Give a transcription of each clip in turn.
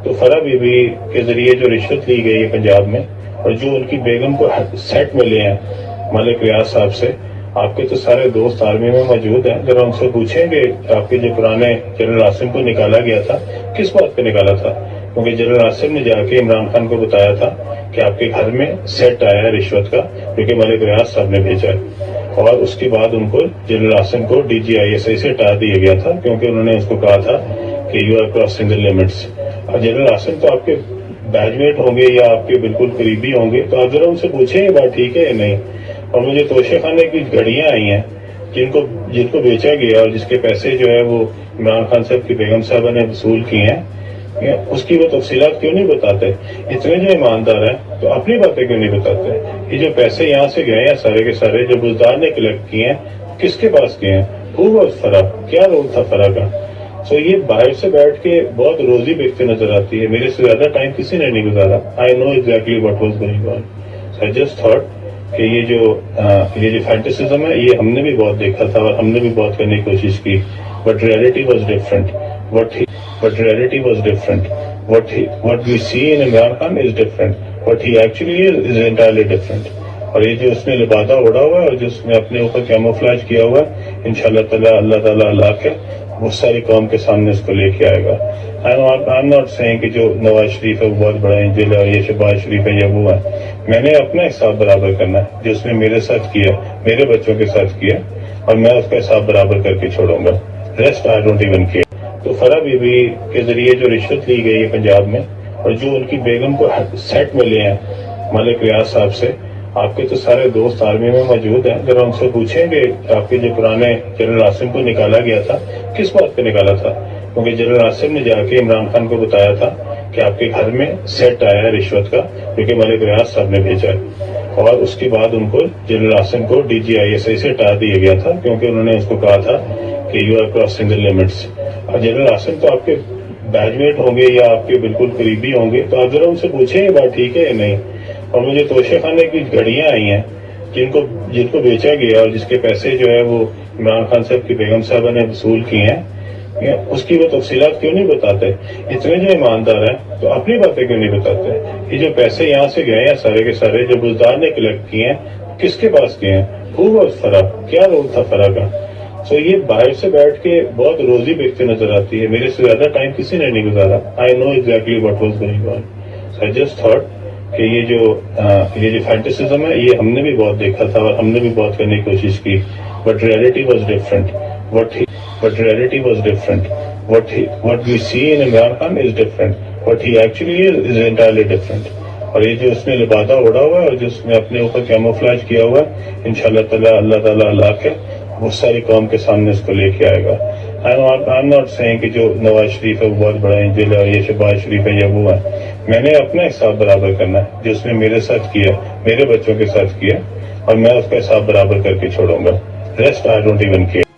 تو فرح بیوی کے ذریعے جو رشوت لی گئی ہے پنجاب میں، اور جو ان کی بیگم کو سیٹ ملے ہیں ملک ریاض صاحب سے، آپ کے تو سارے دوست آرمی میں موجود ہیں، ذرا ان سے پوچھیں کہ آپ کے جو پرانے جنرل عاصم کو نکالا گیا تھا کس بات پہ نکالا تھا، کیونکہ جنرل عاصم نے جا کے عمران خان کو بتایا تھا کہ آپ کے گھر میں سیٹ آیا ہے رشوت کا، کیونکہ ملک ریاض صاحب نے بھیجا ہے، اور اس کے بعد ان کو جنرل عاصم کو DGISI سے ہٹا دیا گیا تھا، کیونکہ انہوں نے اس کو کہا تھا کہ you are crossing the limits. اور جنرل عاصم تو آپ کے بیچ میٹ ہوں گے یا آپ کے بالکل قریبی ہوں گے، تو آپ ذرا ان سے پوچھیں یہ بات ٹھیک ہے یا نہیں۔ اور مجھے توشے خانے کی گھڑیاں آئی ہیں جن کو بیچا گیا اور جس کے پیسے جو ہے وہ عمران خان صاحب کی بیگم صاحبہ نے وصول کیے ہیں، اس کی وہ تفصیلات کیوں نہیں بتاتے؟ اتنے جو ایماندار ہیں تو اپنی باتیں کیوں نہیں بتاتے؟ یہ جو پیسے یہاں سے گئے ہیں سارے کے سارے جو بزدار نے کلیکٹ کیے ہیں، کس کے پاس گئے ہیں؟ ہو واز فرح؟ کیا رول تھا فرح کا؟ سو یہ باہر سے بیٹھ کے بہت روزی بیچتے نظر آتی ہے، میرے سے زیادہ ٹائم کسی نے نہیں گزارا۔ I know exactly what was going on, so I just thought کہ یہ جو فینٹیسزم ہے یہ ہم نے بھی بہت دیکھا تھا اور ہم نے بھی بہت کرنے کی کوشش کی، but reality was different. What we see in Imran Khan is different. What he actually is entirely different. اور یہ جو اس نے لبادہ اڑا ہوا ہے اور جو اس نے اپنے اوپر کیموفلاج کیا ہوا ہے، انشاءاللہ تعالیٰ اللہ تعالیٰ اللہ کے وہ ساری قوم کے سامنے اس کو لے کے آئے گا۔ I'm not saying کہ جو نواز شریف ہے وہ بہت بڑا انجل ہے اور یہ شہباز شریف ہے یا وہ ہے، میں نے اپنا حساب برابر کرنا ہے جو اس نے میرے ساتھ کیا، میرے بچوں کے ساتھ کیا، اور میں اس کا حساب برابر کر کے چھوڑوں گا۔ Rest I don't even care۔ تو فرح بیوی کے ذریعے جو رشوت لی گئی ہے پنجاب میں، اور جو ان کی بیگم کو سیٹ ملے ہیں ملک ریاض صاحب سے، آپ کے تو سارے دوست آرمی میں موجود ہیں، ذرا ان سے پوچھیں کہ آپ کے جو پرانے جنرل عاصم کو نکالا گیا تھا کس بات پہ نکالا تھا، کیونکہ جنرل عاصم نے جا کے عمران خان کو بتایا تھا کہ آپ کے گھر میں سیٹ آیا ہے رشوت کا، کیونکہ ملک ریاض صاحب نے بھیجا ہے، اور اس کے بعد ان کو جنرل عاصم کو DGISI سے ہٹا دیا گیا تھا، کیونکہ انہوں نے اس کو کہا تھا کہ you are crossing the limits. اور جنرل عاصم تو آپ کے بیچ میٹ ہوں گے یا آپ کے بالکل قریبی ہوں گے، تو آپ ذرا ان سے پوچھیں یہ بات ٹھیک ہے یا نہیں۔ اور مجھے توشے خانے کی گھڑیاں آئی ہیں جن کو بیچا گیا اور جس کے پیسے جو ہے وہ عمران خان صاحب کی بیگم صاحبہ نے وصول کیے ہیں، اس کی وہ تفصیلات کیوں نہیں بتاتے؟ اتنے جو ایماندار ہیں تو اپنی باتیں کیوں نہیں بتاتے؟ یہ جو پیسے یہاں سے گئے ہیں سارے کے سارے جو بزدار نے کلیکٹ کیے ہیں، کس کے پاس گئے ہیں؟ ہو واز فرح؟ کیا رول تھا فرح کا؟ سو یہ باہر سے بیٹھ کے بہت روزی بیچتے نظر آتی ہے، میرے سے زیادہ ٹائم کسی نے نہیں گزارا۔ I know exactly what was going on, so I just thought کہ یہ جو فینٹیسزم ہے یہ ہم نے بھی بہت دیکھا تھا اور ہم نے بھی بہت کرنے کی کوشش کی، but reality was different. What we see in Imran Khan is different. What he actually is entirely different. اور یہ جو اس نے لبادہ اڑا ہوا ہے اور جو اس نے اپنے اوپر کیموفلاج کیا ہوا ہے، انشاءاللہ تعالیٰ اللہ تعالیٰ اللہ کے وہ ساری قوم کے سامنے اس کو لے کے آئے گا۔ I'm not saying کہ جو نواز شریف ہے وہ بہت بڑا انجل ہے اور یہ شہباز شریف ہے یا وہ ہے، میں نے اپنا حساب برابر کرنا ہے جو اس نے میرے ساتھ کیا، میرے بچوں کے ساتھ کیا، اور میں اس کا حساب برابر کر کے چھوڑوں گا۔ Rest I don't even care۔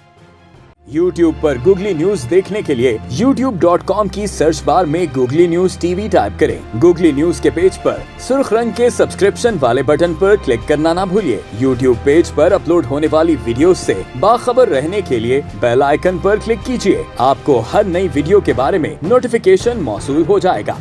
YouTube پر گوگلی نیوز دیکھنے کے لیے youtube.com کی سرچ بار میں گوگلی نیوز TV ٹائپ کریں۔ گوگلی نیوز کے پیج پر سرخ رنگ کے سبسکرپشن والے بٹن پر کلک کرنا نہ بھولیے۔ YouTube پیج پر اپلوڈ ہونے والی ویڈیوز سے باخبر رہنے کے لیے بیل آئیکن پر کلک کیجیے۔ آپ کو ہر نئی ویڈیو کے بارے میں نوٹیفیکیشن موصول ہو جائے گا۔